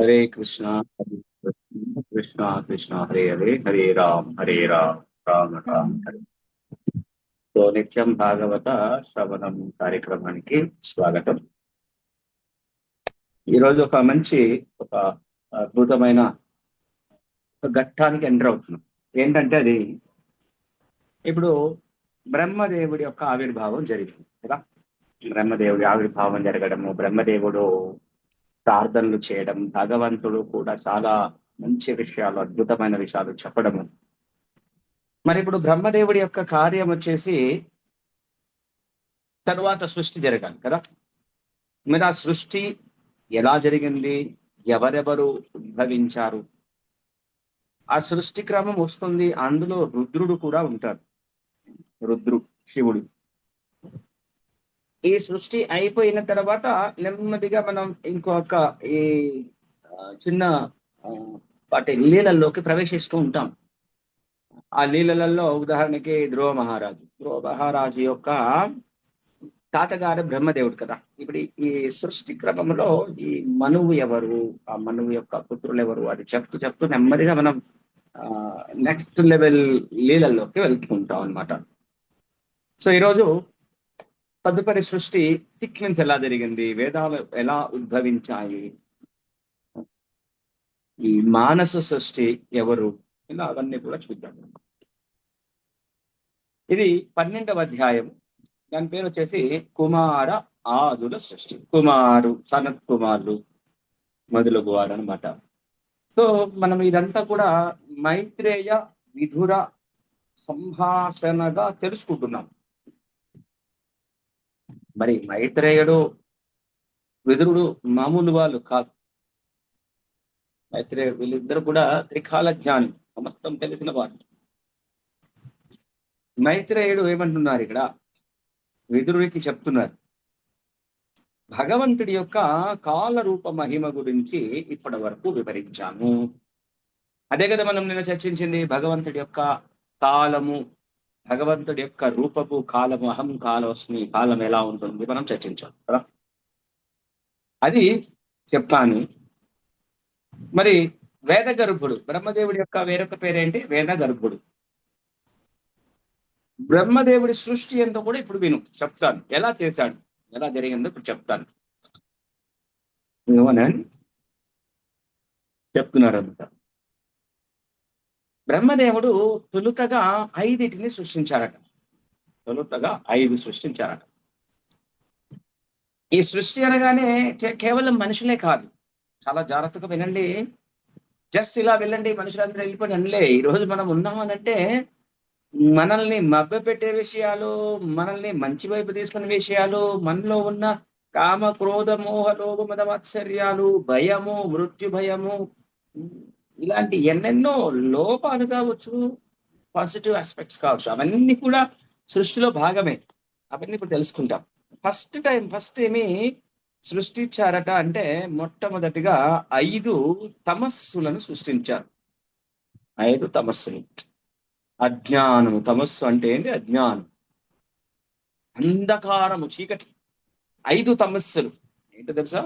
Hare Krishna Hare Krishna Krishna Krishna Hare Hare Hare Ram Rama Rama Hare. So నిత్యం భాగవత శ్రవణం కార్యక్రమానికి స్వాగతం. ఈరోజు ఒక మంచి ఒక అద్భుతమైన ఒక ఘట్టానికి ఎంటర్ అవుతున్నాం. ఏంటంటే అది ఇప్పుడు బ్రహ్మదేవుడి యొక్క ఆవిర్భావం జరిగింది కదా. బ్రహ్మదేవుడి ఆవిర్భావం జరగడము, బ్రహ్మదేవుడు ప్రార్థనలు చేయడం, భగవంతుడు కూడా చాలా మంచి విషయాలు, అద్భుతమైన విషయాలు చెప్పడము. మరి ఇప్పుడు బ్రహ్మదేవుడి యొక్క కార్యం వచ్చేసి తరువాత సృష్టి జరగాలి కదా. మరి ఆ సృష్టి ఎలా జరిగింది, ఎవరెవరు ఉద్భవించారు, ఆ సృష్టి క్రమం వస్తుంది. అందులో రుద్రుడు కూడా ఉంటారు. శివుడు. ఈ సృష్టి అయిపోయిన తర్వాత నెమ్మదిగా మనం ఇంకొక ఈ చిన్న ఆ, వాటి లీలల్లోకి ప్రవేశిస్తూ ఉంటాం. ఆ లీలలలో ఉదాహరణకి ధ్రువ మహారాజు యొక్క తాతగారు బ్రహ్మదేవుడు కదా. ఇప్పుడు ఈ సృష్టి క్రమంలో ఈ మనువు ఎవరు, ఆ మనువు యొక్క పుత్రులు ఎవరు, అది చెప్తూ చెప్తూ నెమ్మదిగా మనం నెక్స్ట్ లెవెల్ లీలల్లోకి వెళ్తుంటాం అనమాట. సో ఈరోజు తదుపరి సృష్టి సీక్వెన్స్ ఎలా జరిగింది, వేదాలు ఎలా ఉద్భవించాయి, ఈ మానస సృష్టి ఎవరు, ఇలా అవన్నీ కూడా చూద్దాం. ఇది 12వ అధ్యాయం. దాని పేరు వచ్చేసి కుమార ఆదుల సృష్టి. సనత్ కుమారులు మొదలగు వారు అనమాట. సో మనం ఇదంతా కూడా మైత్రేయ విధుర సంభాషణగా తెలుసుకుంటున్నాం. మరి మైత్రేయుడు విదురుడు మామూలు వాళ్ళు కాదు. మైత్రేయుడు వీళ్ళిద్దరు కూడా త్రికాల జ్ఞాని, సమస్తం తెలిసిన వారు. మైత్రేయుడు ఏమంటున్నారు ఇక్కడ, విదురుడికి చెప్తున్నారు భగవంతుడి యొక్క కాల రూప మహిమ గురించి ఇప్పటి వరకు వివరించాము. అదే కదా మనం నిన్న చర్చించింది. భగవంతుడి యొక్క కాలము, భగవంతుడి యొక్క రూపము, కాలము, అహం కాలస్మి, కాలం ఎలా ఉంటుంది మనం చర్చించాం కదా. అది చెప్పాను. మరి వేద గర్భుడు బ్రహ్మదేవుడి యొక్క వేరొక పేరేంటి, వేద గర్భుడు. బ్రహ్మదేవుడి సృష్టి ఎంతో కూడా ఇప్పుడు విను చెప్తాను. ఎలా చేశాడు, ఎలా జరిగిందో ఇప్పుడు చెప్తాను. చెప్తున్నారన్నమాట. బ్రహ్మదేవుడు తొలుతగా 5 సృష్టించారట. తొలుతగా 5 సృష్టించారట. ఈ సృష్టి అనగానే కేవలం మనుషులే కాదు. చాలా జాగ్రత్తగా వినండి. జస్ట్ ఇలా వెళ్ళండి మనుషులందరూ వెళ్ళిపోయి అనలే. ఈ రోజు మనం ఉన్నామనంటే మనల్ని మభ్యపెట్టే విషయాలు, మనల్ని మంచి వైపు తీసుకునే విషయాలు, మనలో ఉన్న కామ క్రోధ మోహ లోభ మద మాత్సర్యాలు, భయము, మృత్యు భయము, ఇలాంటి ఎన్నెన్నో లోపాలు కావచ్చు, పాజిటివ్ ఆస్పెక్ట్స్ కావచ్చు, అవన్నీ కూడా సృష్టిలో భాగమే. అవన్నీ ఇప్పుడు తెలుసుకుంటాం. ఫస్ట్ ఏమి సృష్టించారట అంటే మొట్టమొదటిగా 5 తమస్సులను సృష్టించారు. 5 తమస్సులు. అజ్ఞానము, తమస్సు అంటే ఏంటి, అజ్ఞానం, అంధకారము, చీకటి. 5 తమస్సులు ఏంటో తెలుసా.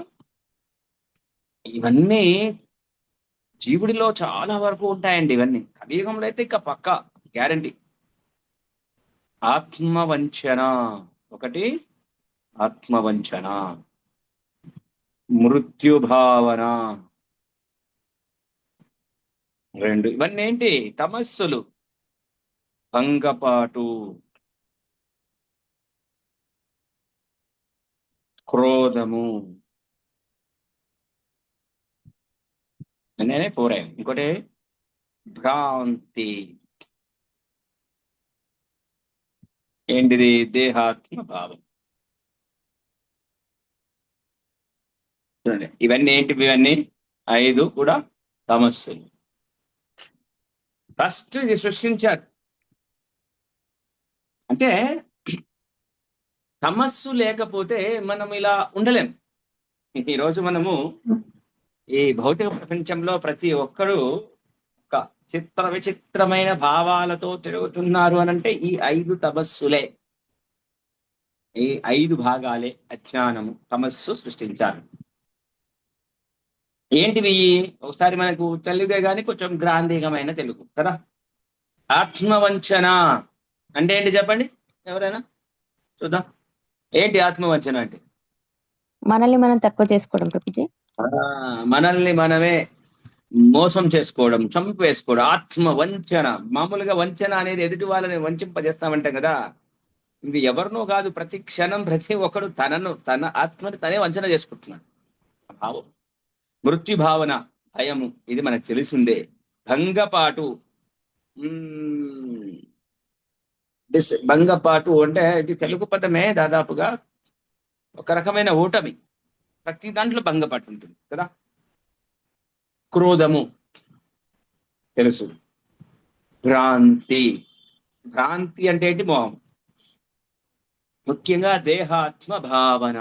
ఇవన్నీ జీవుడిలో చాలా వరకు ఉంటాయండి. ఇవన్నీ కలియుగంలో అయితే ఇక పక్కా గ్యారంటీ. ఆత్మవంచన ఒకటి, ఆత్మవంచన, మృత్యుభావన 2. ఇవన్నీ ఏంటి, తమస్సులు. భంగపాటు, క్రోధము, నేనే 4. ఇంకోటి భ్రాంతి. ఏంటిది, దేహాత్మ భావం. చూడండి ఇవన్నీ ఏంటివి, ఇవన్నీ 5 కూడా తమస్సులు. ఫస్ట్ ఇది సృష్టించారు. అంటే తమస్సు లేకపోతే మనం ఇలా ఉండలేం. ఈరోజు మనము ఈ భౌతిక ప్రపంచంలో ప్రతి ఒక్కరూ ఒక చిత్ర విచిత్రమైన భావాలతో తిరుగుతున్నారు అనంటే ఈ 5 తమస్సులే, ఈ 5 భాగాలే అజ్ఞానము, తమస్సు సృష్టించారు. ఏంటివి? ఒకసారి మనకు తెలుగే కానీ కొంచెం గ్రాంధికమైన తెలుగు కదా. ఆత్మవంచన అంటే ఏంటి చెప్పండి ఎవరైనా, చూద్దాం. ఏంటి ఆత్మవంచన అంటే? మనల్ని మనం తక్కువ చేసుకోవడం ప్రభుజీ. మనల్ని మనమే మోసం చేసుకోవడం, చంపేసుకోవడం, ఆత్మ వంచన. మామూలుగా వంచన అనేది ఎదుటి వాళ్ళని వంచింపజేస్తామంటాం కదా. ఇది ఎవరినో కాదు, ప్రతి క్షణం ప్రతి ఒక్కడు తన ఆత్మని తనే వంచన చేసుకుంటున్నాడు. భావం, మృత్యు భావన, భయము, ఇది మనకు తెలిసిందే. భంగపాటు, భంగపాటు అంటే ఇది తెలుగు పదమే, దాదాపుగా ఒక రకమైన ఓటమి. ప్రతి దాంట్లో భంగపాటు ఉంటుంది కదా. క్రోధము తెలుసు. భ్రాంతి, భ్రాంతి అంటే ఏంటి? మోహం. ముఖ్యంగా దేహాత్మ భావన,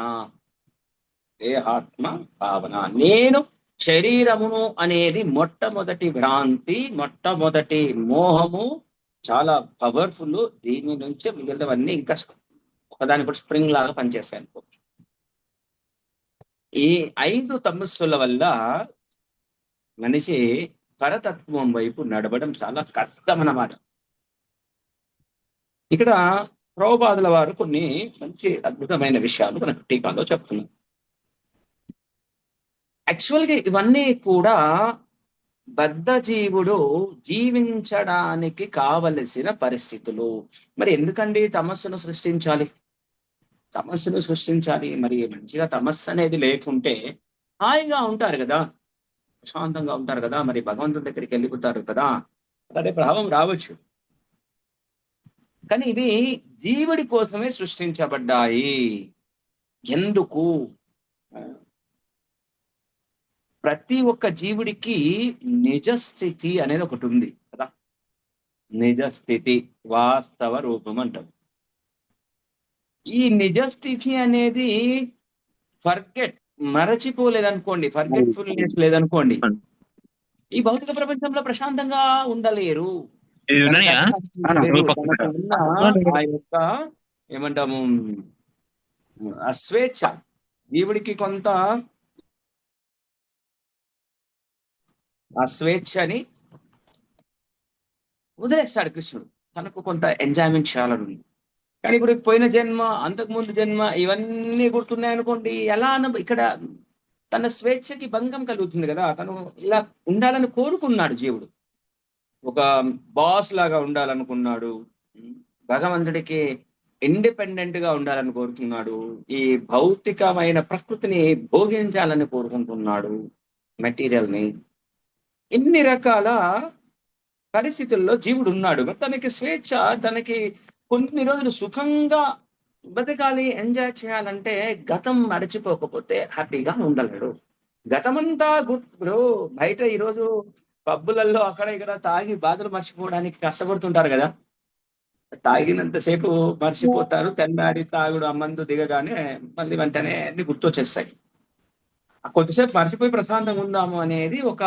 దేహాత్మ భావన, నేను శరీరమును అనేది మొట్టమొదటి భ్రాంతి, మొట్టమొదటి మోహము. చాలా పవర్ఫుల్. దీని నుంచి మిగిలినవన్నీ ఇంకా ఒకదాని కూడా స్ప్రింగ్ లాగా పనిచేస్తాయి అనుకోవచ్చు. ఈ 5 తమస్సుల వల్ల మనిషి పరతత్వం వైపు నడవడం చాలా కష్టం అన్నమాట. ఇక్కడ ప్రభుపాదుల వారు కొన్ని మంచి అద్భుతమైన విషయాలు మనకు టీకాలో చెప్తున్నారు. యాక్చువల్గా ఇవన్నీ కూడా బద్ధ జీవుడు జీవించడానికి కావలసిన పరిస్థితులు. మరి ఎందుకండి తమస్సును సృష్టించాలి? తమస్సును సృష్టించాలి మరి మంచిగా తమస్సు అనేది లేకుంటే హాయిగా ఉంటారు కదా, ప్రశాంతంగా ఉంటారు కదా, మరి భగవంతుడి దగ్గరికి వెళ్ళిపోతారు కదా, అదే ప్రభావం రావచ్చు. కానీ ఇవి జీవుడి కోసమే సృష్టించబడ్డాయి. ఎందుకు? ప్రతి ఒక్క జీవుడికి నిజస్థితి అనేది ఒకటి ఉంది కదా. నిజస్థితి, వాస్తవ రూపం అంటారు. ఈ నిజస్థితి అనేది మరచిపోలేదనుకోండి, ఫర్గెట్ఫుల్నెస్ లేదనుకోండి, ఈ భౌతిక ప్రపంచంలో ప్రశాంతంగా ఉండలేరు. ఆ యొక్క ఏమంటాము, అస్వేచ్ఛ, జీవుడికి కొంత ఆ స్వేచ్ఛని వదిలేస్తాడు కృష్ణుడు. తనకు కొంత ఎంజాయ్మెంట్ చేయాలని. కానీ ఇప్పుడు పోయిన జన్మ, అంతకుముందు జన్మ, ఇవన్నీ గుర్తున్నాయనుకోండి, ఎలా ఇక్కడ తన స్వేచ్ఛకి భంగం కలుగుతుంది కదా. తను ఇలా ఉండాలని కోరుకున్నాడు జీవుడు, ఒక బాస్ లాగా ఉండాలనుకున్నాడు, భగవంతుడికి ఇండిపెండెంట్ గా ఉండాలని కోరుకున్నాడు, ఈ భౌతికమైన ప్రకృతిని భోగించాలని కోరుకుంటున్నాడు, మెటీరియల్ ని. ఇన్ని రకాల పరిస్థితుల్లో జీవుడు ఉన్నాడు. తనకి స్వేచ్ఛ, తనకి కొన్ని రోజులు సుఖంగా బతకాలి, ఎంజాయ్ చేయాలంటే గతం మరచిపోకపోతే హ్యాపీగా ఉండలేడు. గతమంతా ఇప్పుడు బయట ఈరోజు పబ్బులలో అక్కడ ఇక్కడ తాగి బాధలు మర్చిపోవడానికి కష్టపడుతుంటారు కదా. తాగినంతసేపు మర్చిపోతారు, తెల్లారి తాగుడు మందు దిగగానే మళ్ళీ వెంటనే అన్ని గుర్తొచ్చేస్తాయి. కొద్దిసేపు మర్చిపోయి ప్రశాంతంగా ఉందాము అనేది ఒక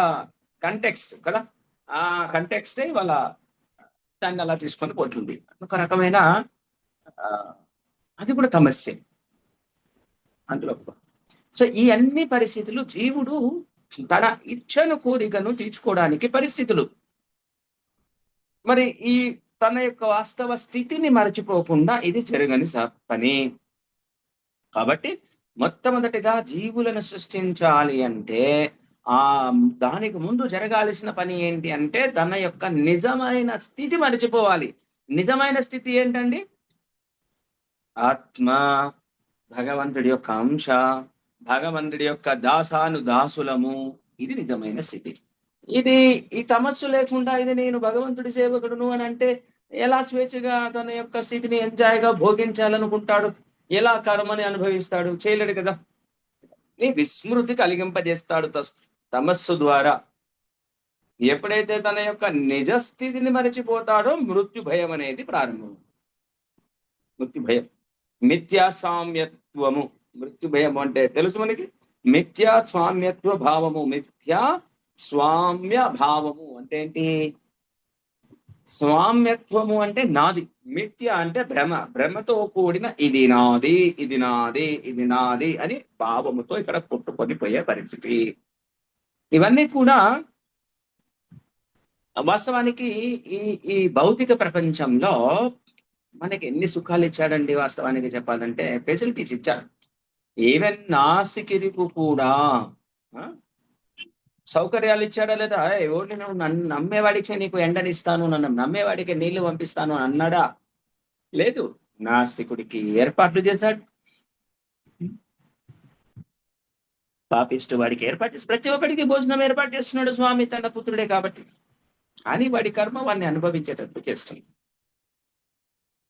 కంటెక్స్ట్ కదా. ఆ కంటెక్స్టే వాళ్ళ దాన్ని అలా తీసుకొని పోతుంది. ఒక రకమైన అది కూడా సమస్య అందులో. సో ఈ అన్ని పరిస్థితులు జీవుడు తన ఇచ్చను కోరికను తీర్చుకోవడానికి పరిస్థితులు. మరి ఈ తన యొక్క వాస్తవ స్థితిని మరచిపోకుండా ఇది జరగని పని. కాబట్టి మొట్టమొదటిగా జీవులను సృష్టించాలి అంటే దానికి ముందు జరగాల్సిన పని ఏంటి అంటే తన యొక్క నిజమైన స్థితి మరచిపోవాలి. నిజమైన స్థితి ఏంటండి? ఆత్మ, భగవంతుడి యొక్క అంశ, భగవంతుడి యొక్క దాసులము. ఇది నిజమైన స్థితి. ఇది ఈ తమస్సు లేకుండా ఇది నేను భగవంతుడి సేవకుడును అని అంటే ఎలా స్వేచ్ఛగా తన యొక్క స్థితిని ఎంజాయ్గా భోగించాలనుకుంటాడు? ఎలా కర్మని అనుభవిస్తాడు? చేయలేడు కదా. విస్మృతి కలిగింపజేస్తాడు తమస్సు ద్వారా. ఎప్పుడైతే తన యొక్క నిజస్థితిని మరచిపోతాడో మృత్యు భయం అనేది ప్రారంభం. మృత్యు భయం, మిథ్యా సామ్యత్వము. మృత్యు భయం అంటే తెలుసు మనకి, మిథ్యా స్వామ్యత్వ భావము. మిథ్యా స్వామ్య భావము అంటే ఏంటి? స్వామ్యత్వము అంటే నాది, మిథ్య అంటే భ్రమ, భ్రమతో కూడిన ఇది నాది, ఇది నాది, ఇది నాది అని భావముతో ఇక్కడ కొట్టుకొని పోయే పరిస్థితి. ఇవన్నీ కూడా వాస్తవానికి ఈ ఈ భౌతిక ప్రపంచంలో మనకి ఎన్ని సుఖాలు ఇచ్చాడండి వాస్తవానికి చెప్పాలంటే, ఫెసిలిటీస్ ఇచ్చాడు. ఈవెన్ నాస్తికులకు కూడా ఆ, సౌకర్యాలు ఇచ్చాడా లేదా? ఓన్లీ నువ్వు నన్ను నమ్మేవాడికి నీకు ఎండనిస్తాను, నన్ను నమ్మేవాడికి నీళ్లు పంపిస్తాను అని అన్నాడా? లేదు. నాస్తికుడికి ఏర్పాట్లు చేశాడు, పాపిష్టి వాడికి ఏర్పాటు చేసి ప్రతి ఒక్కడికి భోజనం ఏర్పాటు చేస్తున్నాడు స్వామి తన పుత్రుడే కాబట్టి. కానీ వాడి కర్మ వాడిని అనుభవించేటట్టు చేస్తుంది.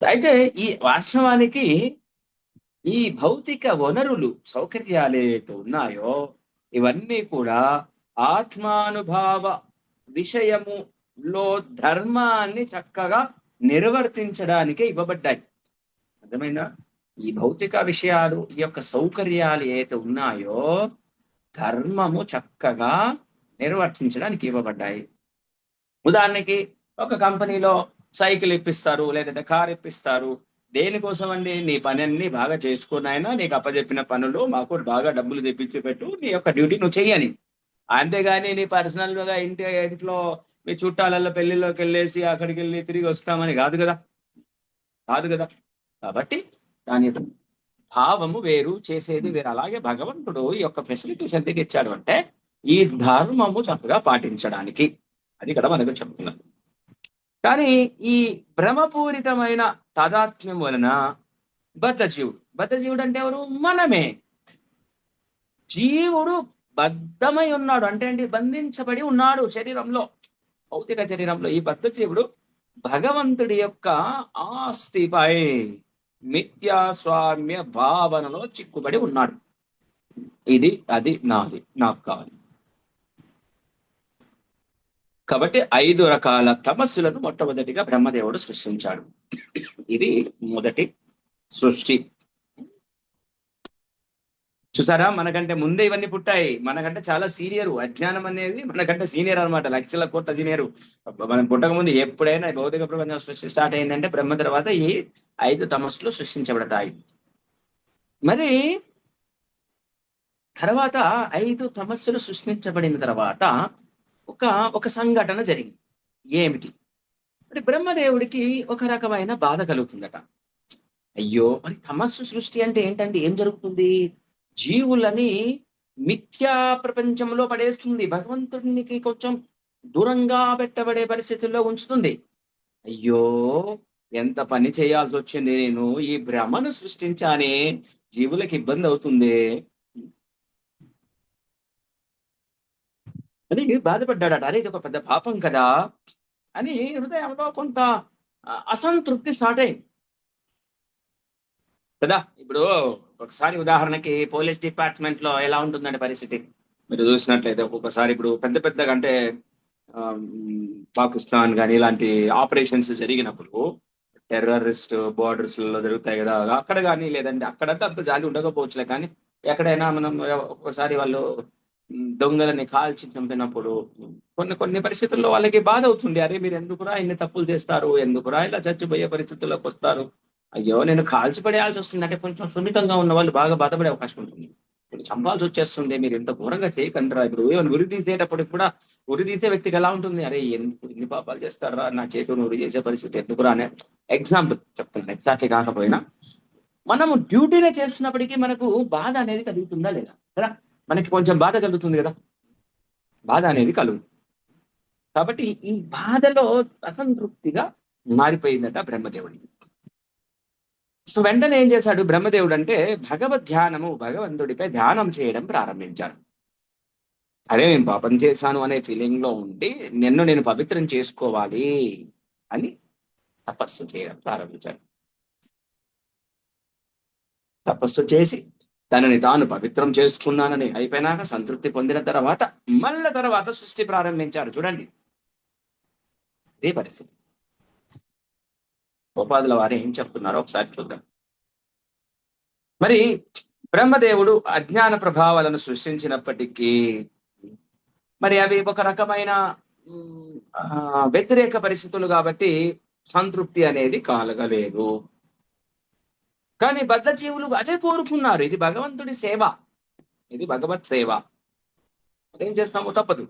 అయితే ఈ వాస్తవానికి ఈ భౌతిక వనరులు సౌకర్యాలు ఏవైతే ఉన్నాయో ఇవన్నీ కూడా ఆత్మానుభావ విషయములో ధర్మాన్ని చక్కగా నిర్వర్తించడానికే ఇవ్వబడ్డాయి. అర్థమైందా? ఈ భౌతిక విషయాలు, ఈ యొక్క సౌకర్యాలు ఏవైతే ఉన్నాయో ధర్మము చక్కగా నిర్వర్తించడానికి ఇవ్వబడ్డాయి. ఉదాహరణకి ఒక కంపెనీలో సైకిల్ ఇప్పిస్తారు, లేదంటే కార్ ఇప్పిస్తారు. దేనికోసం అండి? నీ పని అన్ని బాగా చేసుకున్నాయినా, నీకు అప్పచెప్పిన పనులు మాకు బాగా డబ్బులు తెప్పించి పెట్టు, నీ యొక్క డ్యూటీ నువ్వు చెయ్యని. అంతేగాని నీ పర్సనల్ గా ఇంట్లో మీ చుట్టాలలో పెళ్లిలోకి వెళ్ళేసి అక్కడికి వెళ్ళి తిరిగి వస్తామని కాదు కదా, కాదు కదా. కాబట్టి దాని యొక్క భావము వేరు, చేసేది వేరు. అలాగే భగవంతుడు ఈ యొక్క ఫెసిలిటీస్ ఎందుకు ఇచ్చాడు అంటే ఈ ధర్మము చక్కగా పాటించడానికి. అది ఇక్కడ మనకు చెప్తున్నారు. కానీ ఈ భ్రమపూరితమైన తాదాత్మ్యం వలన బద్ధజీవుడు అంటే ఎవరు? మనమే. జీవుడు బద్ధమై ఉన్నాడు అంటే ఏంటి? బంధించబడి ఉన్నాడు శరీరంలో, భౌతిక శరీరంలో. ఈ బద్ధజీవుడు భగవంతుడి యొక్క ఆస్తిపై మిథ్యాస్వామ్య భావనలో చిక్కుబడి ఉన్నాడు. ఇది అది నాది, నాకు కావాలి. కాబట్టి 5 రకాల తమస్సులను మొట్టమొదటిగా బ్రహ్మదేవుడు సృష్టించాడు. ఇది మొదటి సృష్టి. చూసారా, మనకంటే ముందే ఇవన్నీ పుట్టాయి. మనకంటే చాలా సీనియర్. అజ్ఞానం అనేది మనకంటే సీనియర్ అనమాట, లక్షల కోట్ల సీనియర్. మనం పుట్టక ముందు ఎప్పుడైనా భౌతిక ప్రపంచం సృష్టి స్టార్ట్ అయిందంటే బ్రహ్మ తర్వాత ఈ 5 తమస్సులు సృష్టించబడతాయి. మరి తర్వాత 5 తమస్సులు సృష్టించబడిన తర్వాత ఒక సంఘటన జరిగింది. ఏమిటి అంటే బ్రహ్మదేవుడికి ఒక రకమైన బాధ కలుగుతుందట. అయ్యో, మరి తమస్సు సృష్టి అంటే ఏంటండి? ఏం జరుగుతుంది? జీవులని మిథ్యా ప్రపంచంలో పడేస్తుంది, భగవంతుడికి కొంచెం దూరంగా పెట్టబడే పరిస్థితుల్లో ఉంచుతుంది. అయ్యో, ఎంత పని చేయాల్సి వచ్చింది, నేను ఈ భ్రమను సృష్టించానే, జీవులకు ఇబ్బంది అవుతుంది అని బాధపడ్డాడట. అరే, ఇది ఒక పెద్ద పాపం కదా అని హృదయంలో కొంత అసంతృప్తి స్టార్ట్ అయింది కదా. ఇప్పుడు ఒకసారి ఉదాహరణకి పోలీస్ డిపార్ట్మెంట్ లో ఎలా ఉంటుందంటే పరిస్థితి మీరు చూసినట్లయితే, ఒక్కొక్కసారి ఇప్పుడు పెద్దగా అంటే పాకిస్తాన్ కానీ ఇలాంటి ఆపరేషన్స్ జరిగినప్పుడు, టెర్రరిస్ట్ బోర్డర్స్ లో జరుగుతాయి కదా, అక్కడ కానీ లేదంటే అక్కడంటే అంత జాలి ఉండకపోవచ్చులే, కానీ ఎక్కడైనా మనం ఒక్కొక్కసారి వాళ్ళు దొంగలని కాల్చి చంపినప్పుడు కొన్ని పరిస్థితుల్లో వాళ్ళకి బాధ అవుతుంది. అరే, మీరు ఎందుకురా ఇన్ని తప్పులు చేస్తారు, ఎందుకురా ఇలా చచ్చిపోయే పరిస్థితుల్లోకి వస్తారు, అయ్యో నేను కాల్చి పడేయాల్సి వస్తుంది అంటే కొంచెం సున్నితంగా ఉన్న వాళ్ళు బాగా బాధపడే అవకాశం ఉంటుంది. ఇప్పుడు చంపాల్సి వచ్చేస్తుంది, మీరు ఇంత ఘోరంగా చేయకండిరా. ఇప్పుడు ఉరి తీసేటప్పుడు కూడా ఉరి తీసే వ్యక్తికి ఎలా ఉంటుంది? అరే, ఎందుకు ఇన్ని పాపాలు చేస్తారా, నా చేతిని ఉరి చేసే పరిస్థితి ఎందుకురా అనే ఎగ్జాంపుల్ చెప్తున్నాను. ఎగ్జాక్ట్లీ కాకపోయినా మనము డ్యూటీనే చేస్తున్నప్పటికీ మనకు బాధ అనేది కలుగుతుందా లేదా కదా? మనకి కొంచెం బాధ కలుగుతుంది కదా, బాధ అనేది కలుగుతుంది. కాబట్టి ఈ బాధలో అసంతృప్తిగా మారిపోయిందట బ్రహ్మదేవుడికి. సో వెంటనే ఏం చేశాడు బ్రహ్మదేవుడు అంటే భగవద్ ధ్యానము, భగవంతుడిపై ధ్యానం చేయడం ప్రారంభించాడు. అరే, నేను పాపం చేశాను అనే ఫీలింగ్ లో ఉండి నేను పవిత్రం చేసుకోవాలి అని తపస్సు చేయడం ప్రారంభించాడు. తపస్సు చేసి తనని తాను పవిత్రం చేసుకున్నానని అయిపోయినాక సంతృప్తి పొందిన తర్వాత మళ్ళీ తర్వాత సృష్టి ప్రారంభించారు. చూడండి, ఇదే పరిస్థితి. గోపాదుల వారు ఏం చెప్తున్నారో ఒకసారి చూద్దాం. మరి బ్రహ్మదేవుడు అజ్ఞాన ప్రభావాలను సృష్టించినప్పటికీ మరి అవి ఒక రకమైన వ్యతిరేక పరిస్థితులు కాబట్టి సంతృప్తి అనేది కలగలేదు. కానీ బద్ధజీవులు అదే కోరుకున్నారు. ఇది భగవంతుడి సేవ, ఇది భగవత్ సేవ. ఏం చేస్తామో తప్పదు.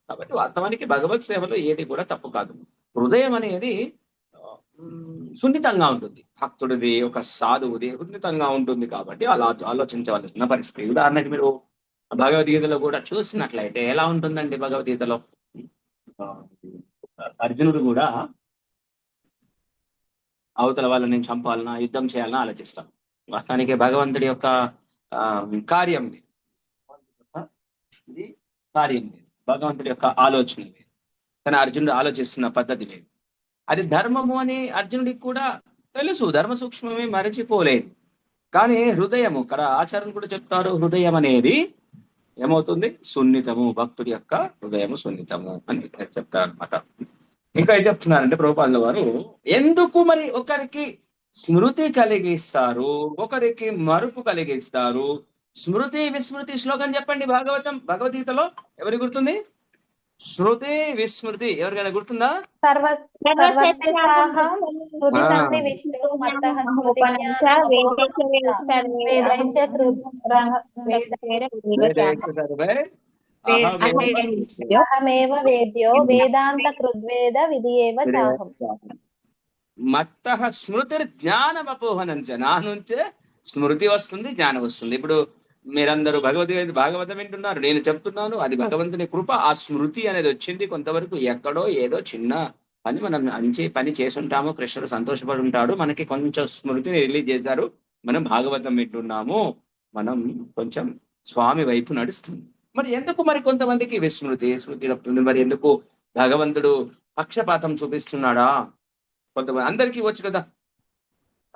కాబట్టి వాస్తవానికి భగవత్ సేవలో ఏది కూడా తప్పు కాదు. హృదయం అనేది సున్నితంగా ఉంటుంది. భక్తుడిది, ఒక సాధువుది సున్నితంగా ఉంటుంది కాబట్టి అలా ఆలోచించవలసిన పరిస్థితి. ఉదాహరణకి మీరు భగవద్గీతలో కూడా చూసినట్లయితే ఎలా ఉంటుందండి భగవద్గీతలో? ఆ, అర్జునుడు కూడా అవతల వాళ్ళని నేను చంపాలన్నా, యుద్ధం చేయాలన్నా ఆలోచిస్తాను. వాస్తవానికి భగవంతుడి యొక్క కార్యం ఇది. ఇది కార్యం లేదు, భగవంతుడి యొక్క ఆలోచన లేదు. కానీ అర్జునుడు ఆలోచిస్తున్న పద్ధతి లేదు. అది ధర్మము అని అర్జునుడికి కూడా తెలుసు, ధర్మ సూక్ష్మమే మరచిపోలేదు. కానీ హృదయము, ఇక్కడ ఆచార్యులు కూడా చెప్తారు, హృదయం అనేది ఏమవుతుంది? సున్నితము. భక్తుడి యొక్క హృదయము సున్నితము అని చెప్తారు అనమాట. ఇంకా ఏం చెప్తున్నారంటే ప్రభుపాదుల వారు, ఎందుకు మరి ఒకరికి స్మృతి కలిగిస్తారు, ఒకరికి మరుపు కలిగిస్తారు? స్మృతి విస్మృతి శ్లోకం చెప్పండి భగవద్గీతలో ఎవరికి గుర్తుంది? శృతి విస్మృతి ఎవరికైనా గుర్తుందా? అహమేవ వేద్యో వేదాంత కృద్వేద విధియేవ చాహం. మత్తః స్మృతిర్ జ్ఞానం అపోహనంచ. నా నుంచే స్మృతి వస్తుంది, జ్ఞానం వస్తుంది. ఇప్పుడు మీరందరూ భాగవతం వింటున్నారు, నేను చెప్తున్నాను, అది భగవంతుని కృప. ఆ స్మృతి అనేది వచ్చింది కొంతవరకు. ఎక్కడో ఏదో చిన్న పని మనం పని చేసి ఉంటాము, కృష్ణుడు సంతోషపడి ఉంటాడు, మనకి కొంచెం స్మృతిని రిలీజ్ చేశారు, మనం భాగవతం వింటున్నాము, మనం కొంచెం స్వామి వైపు నడుస్తుంది. మరి ఎందుకు మరి కొంతమందికి విస్మృతి స్మృతి వస్తుంది? మరి ఎందుకు భగవంతుడు పక్షపాతం చూపిస్తున్నాడా? కొంతమంది అందరికీ వచ్చు కదా,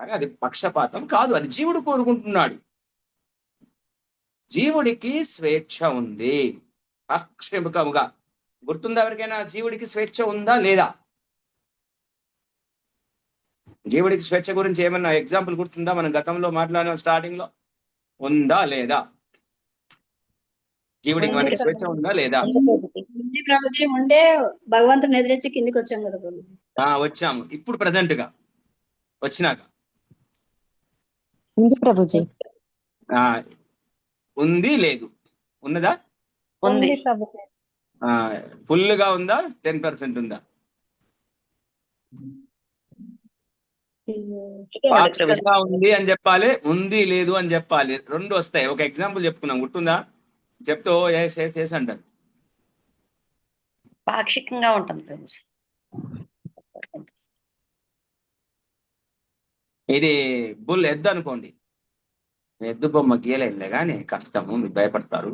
కానీ అది పక్షపాతం కాదు, అది జీవుడు కోరుకుంటున్నాడు. జీవుడికి స్వేచ్ఛ ఉంది పాక్షికముగా. గుర్తుందా ఎవరికైనా? జీవుడికి స్వేచ్ఛ ఉందా లేదా? జీవుడికి స్వేచ్ఛ గురించి ఏమన్నా ఎగ్జాంపుల్ గుర్తుందా? మనం గతంలో మాట్లాడిన స్టార్టింగ్ లో, ఉందా లేదా? జీవుడికి మనకి స్వేచ్ఛ ఉందా లేదా? ప్రభుజీ ఉండే భగవంతుని ఎదిరించి కిందికి వచ్చాం కదా ప్రభుజీ. వచ్చాము. ఇప్పుడు ప్రజెంట్ గా వచ్చినాక ప్రభుజీ ఉంది లేదు? ఉన్నదా? ఉంది. ఫుల్ గా ఉందా? 10% ఉందా? పాక్షికంగా ఉంది అని చెప్పాలి, ఉంది లేదు అని చెప్పాలి, రెండు వస్తాయి. ఒక ఎగ్జాంపుల్ చెప్పుకున్నాం, గుర్తుందా? చెప్తే ఎస్ అంటారు. పాక్షికంగా ఉంటుంది. ఇది బుల్ ఎద్దు అనుకోండి, ఎద్దు బొమ్మ గీయలేదులే కానీ కష్టము, మీరు భయపడతారు.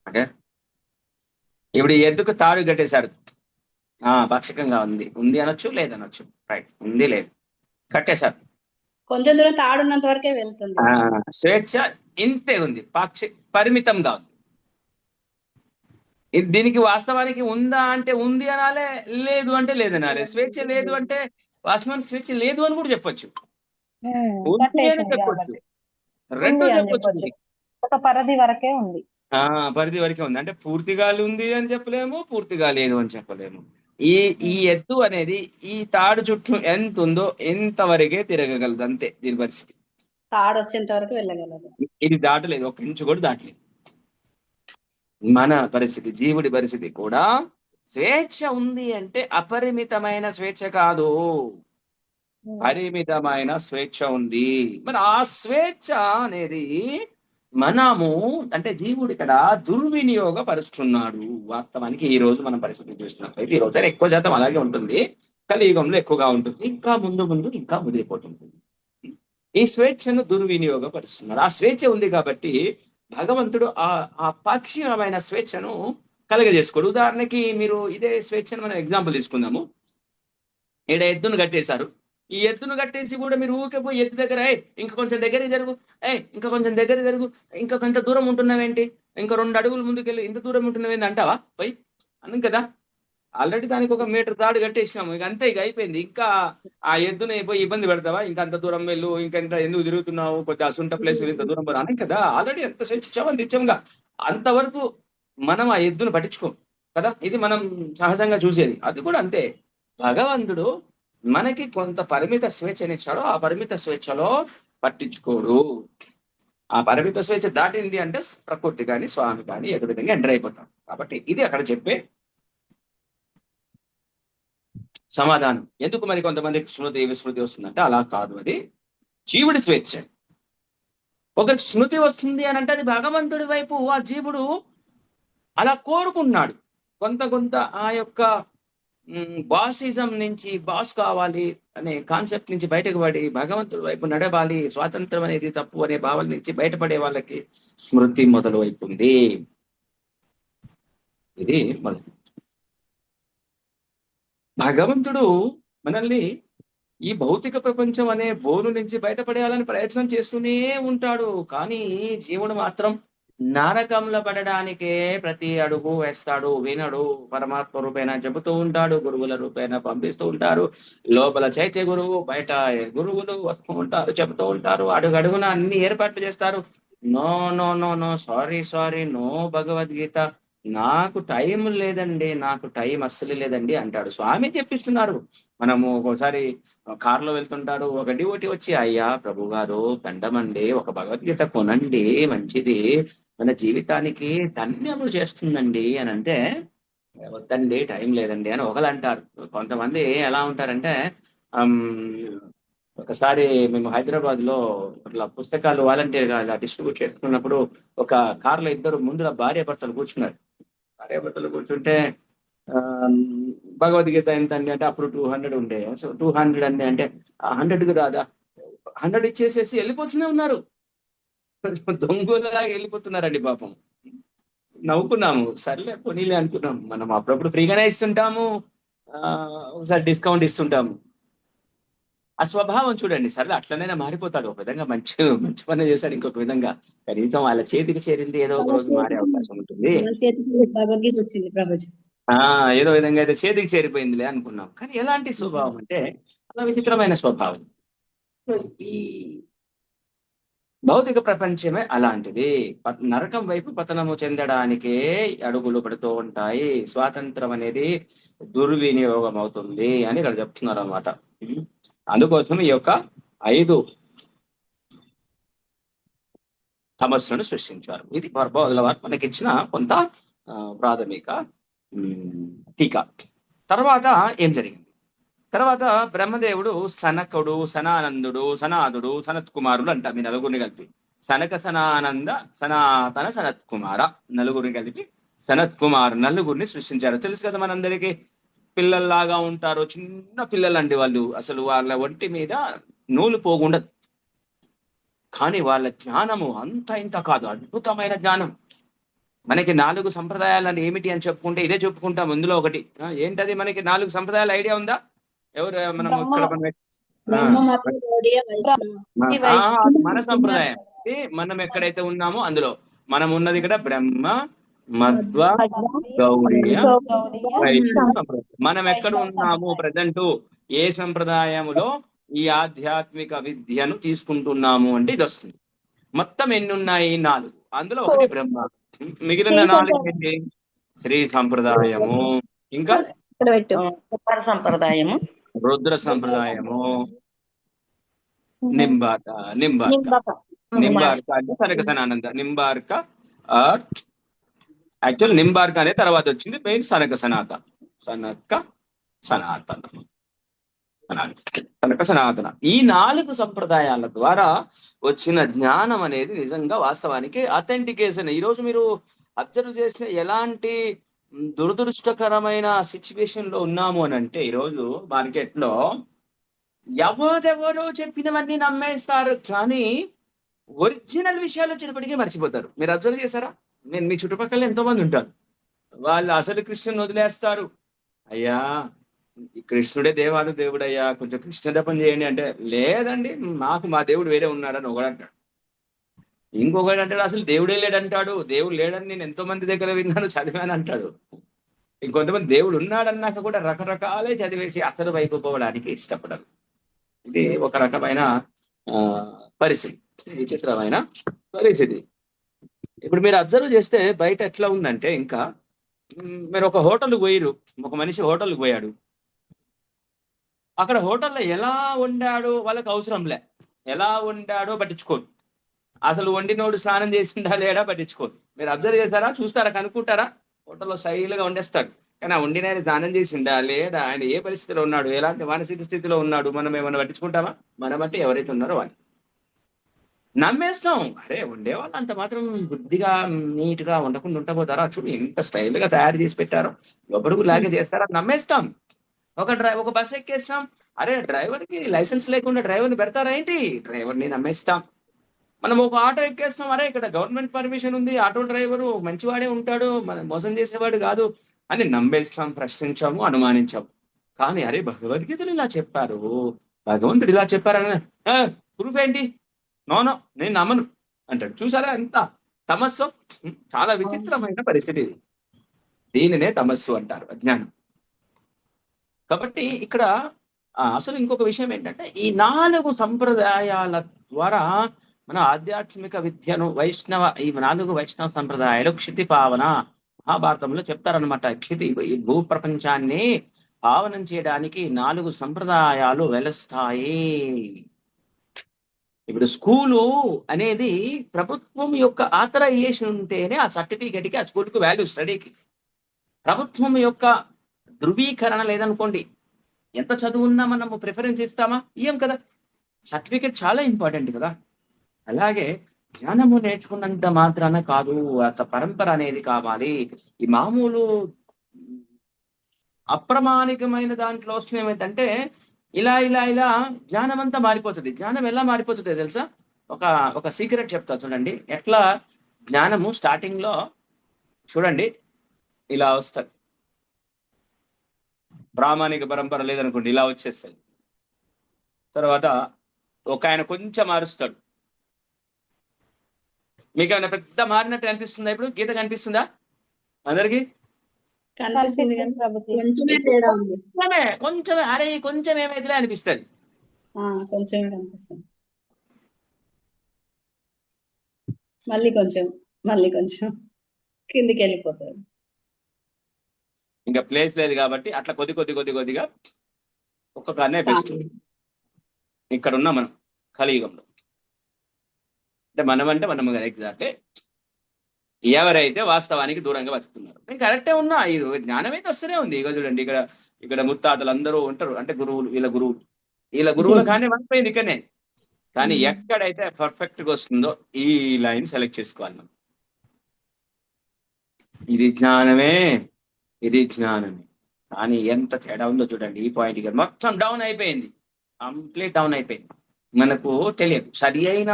ఓకే, ఇప్పుడు ఈ ఎద్దుకు తాడు కట్టేశాడు. పాక్షికంగా ఉంది అనొచ్చు, లేదనొచ్చు. రైట్, ఉంది లేదు, కట్టేశారు. కొంచెం దూరం తాడున్నంత వరకే వెళ్తుంది. స్వేచ్ఛ ఇంతే ఉంది, పరిమితంగా ఉంది. దీనికి వాస్తవానికి ఉందా అంటే ఉంది అనాలే, లేదు అంటే లేదనాలే. స్వేచ్ఛ లేదు అంటే వాస్తవానికి స్వేచ్ఛ లేదు అని కూడా చెప్పొచ్చు, ఉంది అని చెప్పొచ్చు, రెండో చెప్పొచ్చు. ఒక పరిధి వరకే ఉంది, పరిధి వరకే ఉంది. అంటే పూర్తిగా ఉంది అని చెప్పలేము, పూర్తిగా లేదు అని చెప్పలేము. ఈ ఎత్తు అనేది ఈ తాడు చుట్టూ ఎంత ఉందో ఎంతవరకే తిరగగలదు, అంతే దీని పరిస్థితి. తాడు వచ్చేంత వరకు వెళ్ళగలదు, ఇది దాటలేదు, ఒక ఇంచు కూడా దాటలేదు. మన పరిస్థితి, జీవుడి పరిస్థితి కూడా స్వేచ్ఛ ఉంది అంటే అపరిమితమైన స్వేచ్ఛ కాదు, పరిమితమైన స్వేచ్ఛ ఉంది. మరి ఆ స్వేచ్ఛ అనేది మనము అంటే జీవుడు ఇక్కడ దుర్వినియోగపరుస్తున్నాడు. వాస్తవానికి ఈ రోజు మనం పరిస్థితి చూసినట్లయితే, ఈ రోజు ఎక్కువ శాతం అలాగే ఉంటుంది, కలియుగంలో ఎక్కువగా ఉంటుంది, ఇంకా ముందు ఇంకా ముదిరిపోతుంటుంది. ఈ స్వేచ్ఛను దుర్వినియోగపరుస్తున్నారు. ఆ స్వేచ్ఛ ఉంది కాబట్టి భగవంతుడు ఆ పాక్షికమైన స్వేచ్ఛను కలగజేసుకోడు. ఉదాహరణకి మీరు ఇదే స్వేచ్ఛను మనం ఎగ్జాంపుల్ తీసుకుందాము. ఈడ ఎద్దును కట్టేశారు, ఈ ఎద్దును కట్టేసి కూడా మీరు ఊరికే పోయి ఎద్దు దగ్గర ఇంకా కొంచెం దగ్గర జరుగు, ఇంకా కొంచెం దగ్గర జరుగు, ఇంకా కొంత దూరం ఉంటున్నావేంటి, ఇంకా 2 అడుగులు ముందుకెళ్ళి ఇంత దూరం ఉంటున్నావేంటి అంటావా? పోయి అను కదా, ఆల్రెడీ దానికి 1 మీటర్ తాడు కట్టేసినాము, ఇక అంతే, ఇక అయిపోయింది. ఇంకా ఆ ఎద్దుని పోయి ఇబ్బంది పెడతావా? ఇంకా అంత దూరం వెళ్ళు, ఇంకా ఇంత ఎందుకు తిరుగుతున్నావు, కొంచెం అసుంట ప్లేస్ ఇంత దూరం పోరా అని కదా. ఆల్రెడీ ఎంత స్వేచ్ఛ ఇచ్చాముగా, అంతవరకు మనం ఆ ఎద్దును పట్టించుకోం కదా. ఇది మనం సహజంగా చూసేది. అది కూడా అంతే, భగవంతుడు మనకి కొంత పరిమిత స్వేచ్ఛనిచ్చాడు, ఆ పరిమిత స్వేచ్ఛలో పట్టించుకోడు. ఆ పరిమిత స్వేచ్ఛ దాటింది అంటే ప్రకృతి కానీ స్వామి కానీ ఏదో విధంగా ఎంటర్ అయిపోతాం. కాబట్టి ఇది అక్కడ చెప్పే సమాధానం. ఎందుకు మరి కొంతమందికి స్మృతి విస్మృతి వస్తుందంటే అలా కాదు, అది జీవుడి స్వేచ్ఛ. ఒక స్మృతి వస్తుంది అని అంటే అది భగవంతుడి వైపు ఆ జీవుడు అలా కోరుకున్నాడు. కొంత ఆ యొక్క బాసిజం నుంచి, బాస్ కావాలి అనే కాన్సెప్ట్ నుంచి బయటకు పడి భగవంతుడి వైపు నడవాలి, స్వాతంత్రం అనేది తప్పు అనే భావన నుంచి బయటపడే వాళ్ళకి స్మృతి మొదలు అవుతుంది. ఇది భగవంతుడు మనల్ని ఈ భౌతిక ప్రపంచం అనే బోను నుంచి బయటపడేయాలని ప్రయత్నం చేస్తూనే ఉంటాడు. కానీ జీవుడు మాత్రం నరకంలో పడడానికే ప్రతి అడుగు వేస్తాడు. వినడు. పరమాత్మ రూపేణ చెబుతూ ఉంటాడు, గురువుల రూపేణ పంపిస్తూ ఉంటారు. లోపల చైత్య గురువు, బయట గురువులు వస్తూ ఉంటారు, చెబుతూ ఉంటారు. అడుగడుగున అన్ని ఏర్పాట్లు చేస్తారు. No no no no, sorry no Bhagavad Gita, నాకు టైం లేదండి, నాకు టైం అస్సలు లేదండి అంటాడు. స్వామి చెప్పిస్తున్నారు. మనము ఒకసారి కారులో వెళ్తుంటాడు, ఒక డివోటి వచ్చి, అయ్యా ప్రభు గారు దండమండి, ఒక భగవద్గీత కొనండి, మంచిది, మన జీవితానికి ధన్యము చేస్తుందండి అని అంటే, వద్దండి టైం లేదండి అని ఒకళ్ళు అంటారు. కొంతమంది ఎలా ఉంటారంటే, ఒకసారి మేము హైదరాబాద్ లో అట్లా పుస్తకాలు వాలంటీర్గా అలా డిస్ట్రిబ్యూట్ చేస్తున్నప్పుడు ఒక కార్లో ఇద్దరు ముందుల భార్య భర్తలు కూర్చున్నారు. భార్యాభర్తలు కూర్చుంటే భగవద్గీత ఎంత అండి అంటే అప్పుడు 200 ఉండే. సో 200 అండి అంటే 100కి రాదా, 100 ఇచ్చేసేసి వెళ్ళిపోతూనే ఉన్నారు. దొంగలాగా వెళ్ళిపోతున్నారండి పాపం. నవ్వుకున్నాము, సర్లే కొనిలే అనుకున్నాం. మనం అప్పుడప్పుడు ఫ్రీగానే ఇస్తుంటాము, ఒకసారి డిస్కౌంట్ ఇస్తుంటాము. ఆ స్వభావం చూడండి, సర్లే అట్లనైనా మారిపోతాడు. ఒక విధంగా మంచి పని చేశాడు, ఇంకొక విధంగా కనీసం వాళ్ళ చేతికి చేరింది ఏదో ఒక రోజు మారే అవకాశం ఉంటుంది. భగవద్గీత వచ్చింది ప్రభుజీ. ఏదో విధంగా అయితే చేతికి చేరిపోయిందిలే అనుకున్నాం. కానీ ఎలాంటి స్వభావం అంటే అలా విచిత్రమైన స్వభావం. ఈ భౌతిక ప్రపంచమే అలాంటిది. నరకం వైపు పతనము చెందడానికే అడుగులు పడుతూ ఉంటాయి. స్వాతంత్రం అనేది దుర్వినియోగం అవుతుంది అని ఇక్కడ చెప్తున్నారు అన్నమాట. అందుకోసం ఈ యొక్క 5 సమస్యలను సృష్టించారు. ఇది బౌద్ధుల వారు మనకి ఇచ్చిన కొంత ప్రాథమిక టీకా. తర్వాత ఏం జరిగింది? తర్వాత బ్రహ్మదేవుడు సనకుడు, సనానందుడు, సనాదుడు, సనత్ కుమారులు అంట, మీ నలుగురిని కలిపి సనక, సనానంద, సనాతన, సనత్ కుమార నలుగురిని కలిపి సనత్ కుమార్ నలుగురిని సృష్టించారు. తెలుసు కదా మనందరికీ. పిల్లల్లాగా ఉంటారు, చిన్న పిల్లలండి వాళ్ళు. అసలు వాళ్ళ ఒంటి మీద నూలు పోగుండదు. కానీ వాళ్ళ జ్ఞానము అంత ఇంత కాదు, అద్భుతమైన జ్ఞానం. మనకి 4 సంప్రదాయాలు ఏమిటి అని చెప్పుకుంటే ఇదే చెప్పుకుంటాం. ఇందులో ఒకటి ఏంటది? మనకి 4 సంప్రదాయాలు ఐడియా ఉందా? ఎవరు? మనం ఇక్కడ మన సంప్రదాయం మనం ఎక్కడైతే ఉన్నామో అందులో మనం ఉన్నది ఇక్కడ బ్రహ్మ, మధ్వ, గౌడీయ, సంప్రదాయం. మనం ఎక్కడ ఉన్నాము ప్రజెంట్, ఏ సంప్రదాయములో ఈ ఆధ్యాత్మిక విద్యను తీసుకుంటున్నాము అంటే ఇది వస్తుంది. మొత్తం ఎన్ని ఉన్నాయి? 4. అందులో ఒకటి బ్రహ్మ. మిగిలిన 4 ఏంటి? శ్రీ సంప్రదాయము, ఇంకా సంప్రదాయము, రుద్ర సంప్రదాయము, నింబార్క అంటే సనక సనానంద. నింబార్క యాక్చువల్ నింబార్క అనే తర్వాత వచ్చింది, మెయిన్ సనక సనాతన. ఈ 4 సంప్రదాయాల ద్వారా వచ్చిన జ్ఞానం అనేది నిజంగా వాస్తవానికి అథెంటికేషన్. ఈరోజు మీరు అబ్జర్వ్ చేసిన ఎలాంటి దురదృష్టకరమైన సిచ్యువేషన్ లో ఉన్నాము అని అంటే, ఈరోజు మార్కెట్ లో ఎవరెవరో చెప్పినవన్నీ నమ్మేస్తారు, కానీ ఒరిజినల్ విషయాలు వచ్చినప్పటికీ మర్చిపోతారు. మీరు అబ్జర్వ్ చేశారా? నేను మీ చుట్టుపక్కల ఎంతో మంది ఉంటారు, వాళ్ళు అసలు కృష్ణుని వదిలేస్తారు. అయ్యా కృష్ణుడే దేవాది దేవుడయ్యా, కొంచెం కృష్ణ జపం చేయండి అంటే, లేదండి మాకు మా దేవుడు వేరే ఉన్నాడని ఒకడంటాడు. ఇంకొకటి అంటాడు అసలు దేవుడే లేడంటాడు. దేవుడు లేడని నేను ఎంతో మంది దగ్గర విన్నాను, చదివాను అంటాడు. ఇంకొంతమంది దేవుడు ఉన్నాడన్నాక కూడా రకరకాలే చదివేసి అసలు వైపు పోవడానికి ఇష్టపడరు. ఇది ఒక రకమైన పరిస్థితి, విచిత్రమైన పరిస్థితి. ఇప్పుడు మీరు అబ్జర్వ్ చేస్తే బయట ఎట్లా ఉందంటే, ఇంకా మీరు ఒక హోటల్కి పోయిరు, ఒక మనిషి హోటల్కి పోయాడు, అక్కడ హోటల్లో ఎలా వండాడో వాళ్ళకి అవసరంలే, ఎలా వండాడో పట్టించుకోరు. అసలు వండినోడు స్నానం చేసిండా లేడా పట్టించుకోరు. మీరు అబ్జర్వ్ చేశారా, చూస్తారా, కనుక్కుంటారా? హోటల్లో స్టైల్గా వండేస్తాడు, కానీ ఆ వండిన ఆయన స్నానం చేసిండా లేదా, ఆయన ఏ పరిస్థితిలో ఉన్నాడు, ఎలాంటి మానసిక స్థితిలో ఉన్నాడు, మనం ఏమైనా పట్టించుకుంటామా? మనం అంటే ఎవరైతే ఉన్నారో వాళ్ళు నమ్మేస్తాం. అరే వండేవాళ్ళు అంత మాత్రం బుద్ధిగా నీట్ గా ఉండకుండా ఉండబోతారా, చూడు ఎంత స్టైల్ గా తయారు చేసి పెట్టారో, ఎవరు లాగే చేస్తారా, నమ్మేస్తాం. ఒక బస్ ఎక్కేస్తాం, అరే డ్రైవర్ కి లైసెన్స్ లేకుండా డ్రైవర్ని పెడతారా ఏంటి, డ్రైవర్ని నమ్మేస్తాం. మనం ఒక ఆటో ఎక్కేస్తాం, అరే ఇక్కడ గవర్నమెంట్ పర్మిషన్ ఉంది, ఆటో డ్రైవరు మంచివాడే ఉంటాడు, మనం మోసం చేసేవాడు కాదు అని నమ్మేస్తాం, ప్రశ్నించాము, అనుమానించాము. కానీ అరే భగవద్గీతలు ఇలా చెప్పారు, భగవంతుడు ఇలా చెప్పారని ప్రూఫ్ ఏంటి, నోనో నేను నమ్మను అంటాడు. చూసారా ఎంత తమస్సు, చాలా విచిత్రమైన పరిస్థితి ఇది. దీనినే తమస్సు అంటారు, అజ్ఞానం. కాబట్టి ఇక్కడ అసలు ఇంకొక విషయం ఏంటంటే, ఈ 4 సంప్రదాయాల ద్వారా మన ఆధ్యాత్మిక విద్యను ఈ 4 వైష్ణవ సంప్రదాయాలు క్షితి పావన, మహాభారతంలో చెప్తారనమాట. ఈ భూ ప్రపంచాన్ని పావనం చేయడానికి 4 సంప్రదాయాలు వెలుస్తాయి. ఇప్పుడు స్కూలు అనేది ప్రభుత్వం యొక్క ఆథరైజేషన్ ఉంటేనే ఆ సర్టిఫికేట్ కి, ఆ స్కూల్కి వాల్యూ, స్టడీకి. ప్రభుత్వం యొక్క ధృవీకరణ లేదనుకోండి, ఎంత చదువున్నా మనము ప్రిఫరెన్స్ ఇస్తామా? ఏం కదా. సర్టిఫికేట్ చాలా ఇంపార్టెంట్ కదా. అలాగే జ్ఞానము నేర్చుకున్నంత మాత్రాన కాదు, అసలు పరంపర అనేది కావాలి. ఈ మామూలు అప్రమాణికమైన దాంట్లో వస్తుంది ఏమైందంటే, ఇలా ఇలా ఇలా జ్ఞానం అంతా మారిపోతుంది. జ్ఞానం ఎలా మారిపోతుంది తెలుసా? ఒక సీక్రెట్ చెప్తా చూడండి. ఎట్లా జ్ఞానము స్టార్టింగ్ లో చూడండి ఇలా వస్తుంది, ప్రామాణిక పరంపర లేదనుకోండి ఇలా వచ్చేస్తుంది. తర్వాత ఒక ఆయన కొంచెం మారుస్తాడు. మీకు ఏమైనా పెద్ద మారినట్టు అనిపిస్తుందా? ఇప్పుడు గీత కనిపిస్తుందా అందరికి? కనిపిస్తుంది కానీ ప్రభుజీ. కొంచెమే తేడా ఉంది. కొంచెమే అరే కొంచెం ఏమైతే అనిపిస్తుంది. కొంచెమే కనిపిస్తుంది, మళ్ళీ కొంచెం కిందికి వెళ్ళిపోతాడు. ఇంకా ప్లేస్ లేదు కాబట్టి అట్లా కొద్దిగా ఒక్కొక్క అనిపిస్తుంది. ఇక్కడ ఉన్నాం మనం కలియుగంలో. అంటే మనం కదా ఎగ్జాక్ట్లీ ఎవరైతే వాస్తవానికి దూరంగా బతుకుతున్నారు. నేను కరెక్టే ఉన్నా, ఈ జ్ఞానం అయితే వస్తూనే ఉంది. ఇక చూడండి, ఇక్కడ ముత్తాతలు అందరూ ఉంటారు, అంటే గురువులు, వీళ్ళ గురువులు కానీ పడిపోయింది ఇక్కడనే. కానీ ఎక్కడైతే పర్ఫెక్ట్ గా వస్తుందో ఈ లైన్ సెలెక్ట్ చేసుకోవాలి మనం. ఇది జ్ఞానమే. కానీ ఎంత తేడా ఉందో చూడండి. ఈ పాయింట్ ఇక్కడ మొత్తం డౌన్ అయిపోయింది, కంప్లీట్ డౌన్ అయిపోయింది. మనకు తెలియదు. సరి అయిన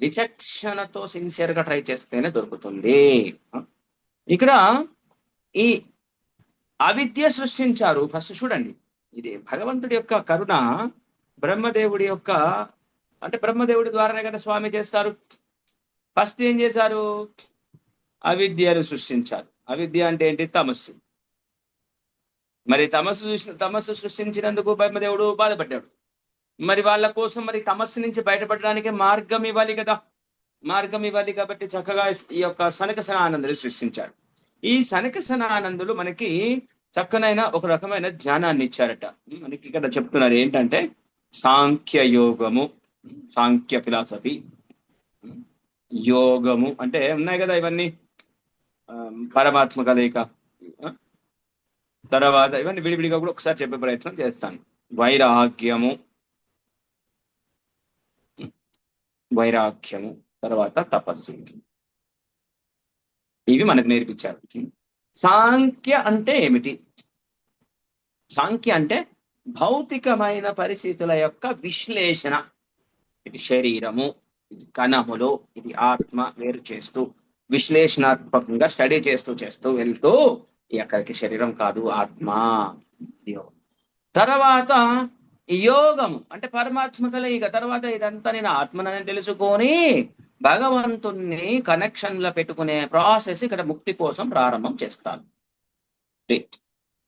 విచక్షణతో సిన్సియర్ గా ట్రై చేస్తేనే దొరుకుతుంది. ఇక్కడ ఈ అవిద్య సృష్టించారు. ఫస్ట్ చూడండి, ఇది భగవంతుడి యొక్క కరుణ. బ్రహ్మదేవుడి యొక్క, అంటే బ్రహ్మదేవుడి ద్వారానే కదా స్వామి చేస్తారు. ఫస్ట్ ఏం చేశారు? అవిద్యను సృష్టించారు. అవిద్య అంటే ఏంటి? తమస్సు. మరి తమస్సు సృష్టించినందుకు బ్రహ్మదేవుడు బాధపడ్డాడు. మరి వాళ్ళ కోసం మరి తమస్సు నుంచి బయటపడడానికి మార్గం ఇవ్వాలి కదా. మార్గం ఇవ్వాలి కాబట్టి చక్కగా ఈ యొక్క సనక సనానందులు సృష్టించాడు. ఈ సనక సనానందులు మనకి చక్కనైన ఒక రకమైన జ్ఞానాన్ని ఇచ్చారట. మనకి ఇక్కడ చెప్తున్నారు ఏంటంటే సాంఖ్య యోగము, సాంఖ్య ఫిలాసఫీ. యోగము అంటే ఉన్నాయి కదా ఇవన్నీ, పరమాత్మ కలయిక. తర్వాత ఇవన్నీ విడివిడిగా కూడా ఒకసారి చెప్పే ప్రయత్నం చేస్తాను. వైరాగ్యము, తర్వాత తపస్సు, ఇవి మనకు నేర్పించారు. సాంఖ్య అంటే ఏమిటి? సాంఖ్య అంటే భౌతికమైన పరిస్థితుల యొక్క విశ్లేషణ. ఇది శరీరము, ఇది కణములు, ఇది ఆత్మ వేరు చేస్తూ విశ్లేషణాత్మకంగా స్టడీ చేస్తూ వెళ్తూ ఎక్కడికి శరీరం కాదు ఆత్మ. తర్వాత యోగము అంటే పరమాత్మ కలయిక. తర్వాత ఇదంతా నేను ఆత్మనని తెలుసుకొని భగవంతుణ్ణి కనెక్షన్లో పెట్టుకునే ప్రాసెస్ ఇక్కడ ముక్తి కోసం ప్రారంభం చేస్తాను.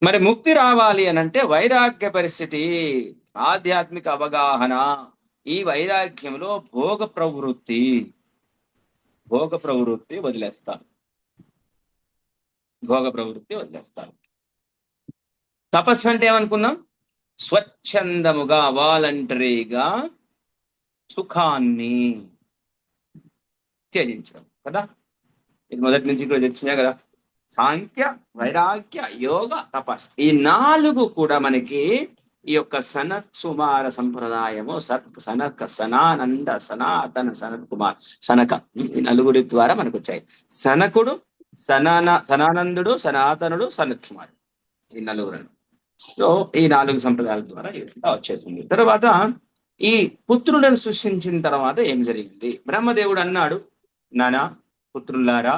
మరి ముక్తి రావాలి అని అంటే వైరాగ్య పరిస్థితి, ఆధ్యాత్మిక అవగాహన. ఈ వైరాగ్యంలో భోగ ప్రవృత్తి వదిలేస్తాను. తపస్సు అంటే ఏమనుకున్నాం? స్వచ్ఛందముగా, వాలంటరీగా సుఖాన్ని త్యజించడం కదా. ఇది మొదటి నుంచి కూడా తెలిసినా కదా. సాంఖ్య, వైరాగ్య, యోగ, తపస్, ఈ 4 కూడా మనకి ఈ యొక్క సనత్ సుమార సంప్రదాయము సనక, సనానంద, సనాతన, సనత్ కుమార్, సనక, ఈ 4 ద్వారా మనకు వచ్చాయి. సనకుడు, సనానందుడు, సనాతనుడు, సనత్ కుమార్, ఈ 4. సో ఈ 4 సంప్రదాయాల ద్వారా ఈ విధంగా వచ్చేసింది. తర్వాత ఈ పుత్రులను సృష్టించిన తర్వాత ఏం జరిగింది? బ్రహ్మదేవుడు అన్నాడు, నానా పుత్రులారా,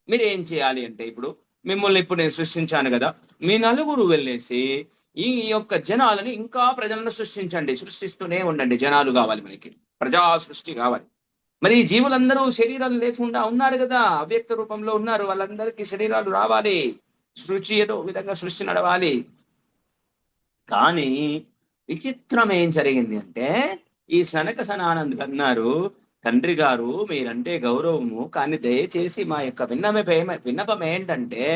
మీరు ఏం చేయాలి అంటే, ఇప్పుడు మిమ్మల్ని ఇప్పుడు నేను సృష్టించాను కదా, మీ 4 వెళ్ళేసి ఈ యొక్క జనాలని ఇంకా ప్రజలను సృష్టించండి, సృష్టిస్తూనే ఉండండి. జనాలు కావాలి, మనకి ప్రజా సృష్టి కావాలి. మరి ఈ జీవులందరూ శరీరాలు లేకుండా ఉన్నారు కదా, అవ్యక్త రూపంలో ఉన్నారు, వాళ్ళందరికీ శరీరాలు రావాలి, సృష్టి ఏదో విధంగా సృష్టి నడవాలి. కానీ విచిత్రం ఏం జరిగింది అంటే, ఈ సనక సనానందుడు అన్నారు, తండ్రి గారు మీరంటే గౌరవము, కానీ దయచేసి మా యొక్క విన్నపం ఏంటంటే,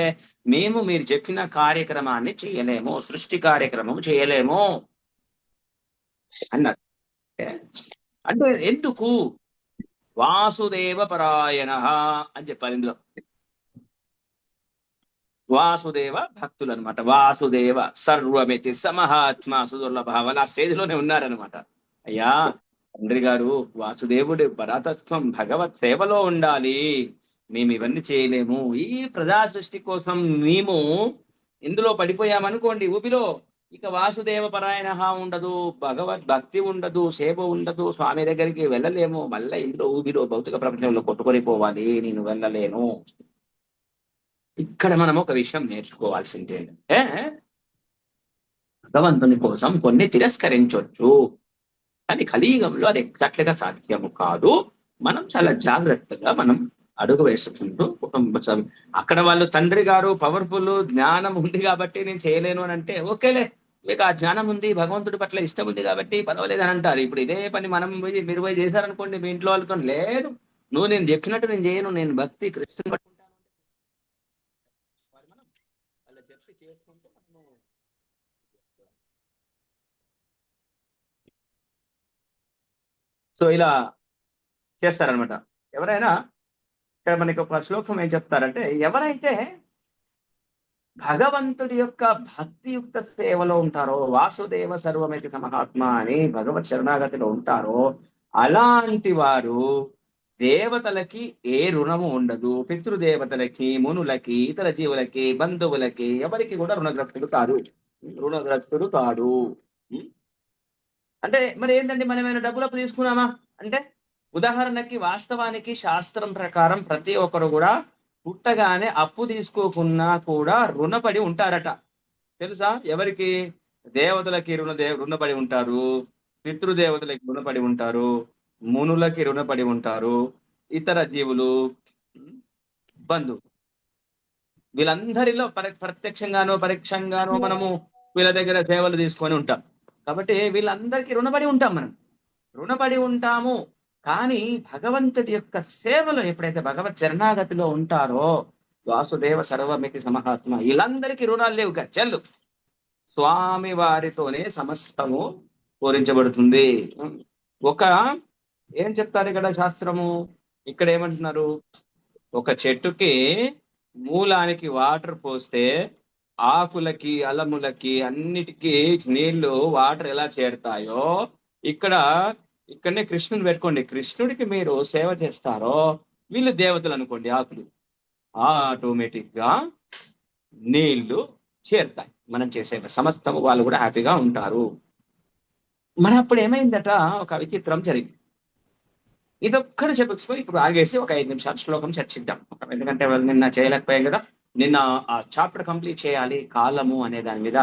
మేము మీరు చెప్పిన కార్యక్రమాన్ని చేయలేము, సృష్టి కార్యక్రమం చేయలేము అన్నారు. అంటే ఎందుకు? వాసుదేవ పరాయణ అని చెప్పారు ఇందులో. వాసుదేవ భక్తులు అనమాట. వాసుదేవ సర్వమితి సమహాత్మ సుదుర్లభ, ఆ స్టేజ్ లోనే ఉన్నారనమాట. అయ్యా తండ్రి గారు, వాసుదేవుడి పరతత్వం భగవత్ సేవలో ఉండాలి, మేము ఇవన్నీ చేయలేము. ఈ ప్రజా సృష్టి కోసం మేము ఇందులో పడిపోయామనుకోండి, ఊపిలో, ఇక వాసుదేవ పరాయణ ఉండదు, భగవద్భక్తి ఉండదు, సేవ ఉండదు, స్వామి దగ్గరికి వెళ్ళలేము, మళ్ళీ ఇందులో ఊపిలో భౌతిక ప్రపంచంలో కొట్టుకొని పోవాలి, నేను వెళ్ళలేను. ఇక్కడ మనం ఒక విషయం నేర్చుకోవాల్సింది ఏంటంటే, భగవంతుని కోసం కొన్ని తిరస్కరించవచ్చు, కానీ కలియుగంలో అది ఎగ్జాక్ట్ గా సాధ్యము కాదు. మనం చాలా జాగ్రత్తగా మనం అడుగు వేసుకుంటూ అక్కడ వాళ్ళు తండ్రి గారు పవర్ఫుల్ జ్ఞానం ఉంది కాబట్టి నేను చేయలేను అని అంటే, ఓకేలే, మీకు ఆ జ్ఞానం ఉంది, భగవంతుడి పట్ల ఇష్టం ఉంది కాబట్టి పర్వాలేదు అని అంటారు. ఇప్పుడు ఇదే పని మీరు పోయి చేశారనుకోండి, మీ ఇంట్లో వాళ్ళతో, లేదు నువ్వు నేను చెప్పినట్టు నేను చేయను, నేను భక్తి కృష్ణుని పట్టుకుంటాను, అలా చెప్పి చేసుకుంటూ సో ఇలా చేస్తారనమాట. ఎవరైనా ఇక్కడ మనకి ఒక శ్లోకం ఏం చెప్తారంటే, ఎవరైతే భగవంతుడి యొక్క భక్తియుక్త సేవలో ఉంటారో, వాసుదేవ సర్వమితి సమహాత్మ అని భగవత్ శరణాగతిలో ఉంటారో, అలాంటి వారు దేవతలకి ఏ రుణము ఉండదు, పితృదేవతలకి, మునులకి, ఇతర జీవులకి, బంధువులకి, ఎవరికి కూడా రుణగ్రస్తుడు కాడు. అంటే మరి ఏంటంటే, మనం ఏమైనా డబ్బులకు తీసుకున్నామా అంటే, ఉదాహరణకి వాస్తవానికి శాస్త్రం ప్రకారం ప్రతి ఒక్కరు కూడా పుట్టగానే అప్పు తీసుకోకున్నా కూడా రుణపడి ఉంటారట. తెలుసా? ఎవరికి? దేవతలకి రుణపడి ఉంటారు, పితృదేవతలకి రుణపడి ఉంటారు, మునులకి రుణపడి ఉంటారు, ఇతర జీవులు, బంధువు, వీళ్ళందరిలో ప్రత్యక్షంగానో పరోక్షంగానో మనము వీళ్ళ దగ్గర సేవలు తీసుకొని ఉంటాం. కాబట్టి వీళ్ళందరికీ రుణపడి ఉంటాం, మనం రుణపడి ఉంటాము. కానీ భగవంతుడి యొక్క సేవలో ఎప్పుడైతే భగవత్ శరణాగతిలో ఉంటారో, వాసుదేవ సర్వమితి సమహాత్మ, వీళ్ళందరికీ రుణాలు లేవు, చెల్లు, స్వామి వారితోనే సమస్తము పూరించబడుతుంది. ఒక ఏం చెప్తారు ఇక్కడ శాస్త్రము? ఇక్కడ ఏమంటున్నారు, ఒక చెట్టుకి మూలానికి వాటర్ పోస్తే ఆకులకి, అలములకి, అన్నిటికీ నీళ్లు, వాటర్ ఎలా చేరుతాయో, ఇక్కడనే కృష్ణుని పెట్టుకోండి, కృష్ణుడికి మీరు సేవ చేస్తారో, వీళ్ళు దేవతలు అనుకోండి, ఆకులు, ఆటోమేటిక్ గా నీళ్లు చేరుతాయి, మనం చేసే సమస్తము, వాళ్ళు కూడా హ్యాపీగా ఉంటారు. మన అప్పుడు ఏమైందట, ఒక విచిత్రం జరిగింది. ఇదొక్కటి చెప్పేసి ఇప్పుడు ఆగేసి ఒక 5 నిమిషాలు శ్లోకం చర్చిద్దాం. ఎందుకంటే నిన్న చేయలేకపోయాం కదా, నిన్న ఆ చాప్టర్ కంప్లీట్ చేయాలి, కాలము అనే దాని మీద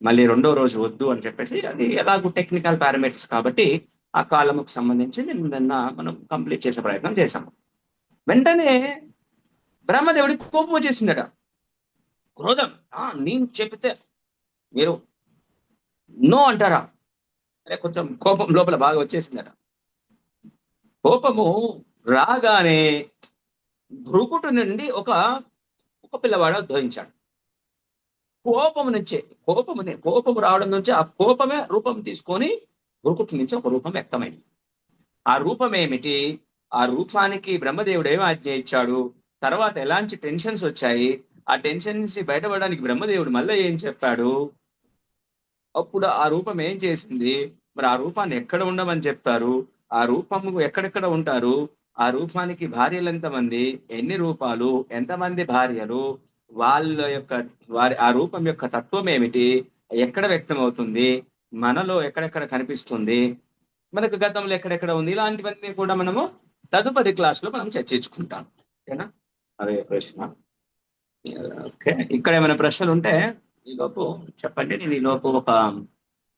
మళ్ళీ 2వ రోజు వద్దు అని చెప్పేసి, అది ఎలాగో టెక్నికల్ పారామీటర్స్ కాబట్టి ఆ కాలముకు సంబంధించి నిన్న మనం కంప్లీట్ చేసే ప్రయత్నం చేశాము. వెంటనే బ్రహ్మదేవుడికి కోపం వచ్చేసిందట, క్రోధం. నేను చెప్తే మీరు నో అంటారా? అదే కొంచెం కోపం లోపల బాగా వచ్చేసిందట. కోపము రాగానే భృకుటి నుండి ఒక పిల్లవాడు ఉద్భవించాడు. కోపము రావడం నుంచి ఆ కోపమే రూపం తీసుకొని భృకుటి నుంచి ఒక రూపం వ్యక్తమైంది. ఆ రూపం ఏమిటి? ఆ రూపానికి బ్రహ్మదేవుడు ఏం ఆజ్ఞ ఇచ్చాడు, తర్వాత ఎలాంటి టెన్షన్స్ వచ్చాయి, ఆ టెన్షన్ నుంచి బయటపడడానికి బ్రహ్మదేవుడు మళ్ళీ ఏం చెప్పాడు, అప్పుడు ఆ రూపం ఏం చేసింది, మరి ఆ రూపాన్ని ఎక్కడ ఉండమని చెప్పారు, ఆ రూపము ఎక్కడెక్కడ ఉంటారు, ఆ రూపానికి భార్యలు ఎంతమంది, ఎన్ని రూపాలు, ఎంతమంది భార్యలు, వాళ్ళ యొక్క ఆ రూపం యొక్క తత్వం ఏమిటి, ఎక్కడ వ్యక్తం అవుతుంది, మనలో ఎక్కడెక్కడ కనిపిస్తుంది, మనకు గతంలో ఎక్కడెక్కడ ఉంది, ఇలాంటివన్నీ కూడా మనము తదుపరి క్లాస్ లో మనం చర్చించుకుంటాం. ఓకేనా? అదే ప్రశ్న. ఓకే, ఇక్కడ ఏమైనా ప్రశ్నలు ఉంటే ఈలోపు చెప్పండి. నేను ఈలోపు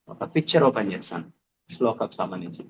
ఒక పిక్చర్ ఓపెన్ చేస్తాను శ్లోకకు సంబంధించి.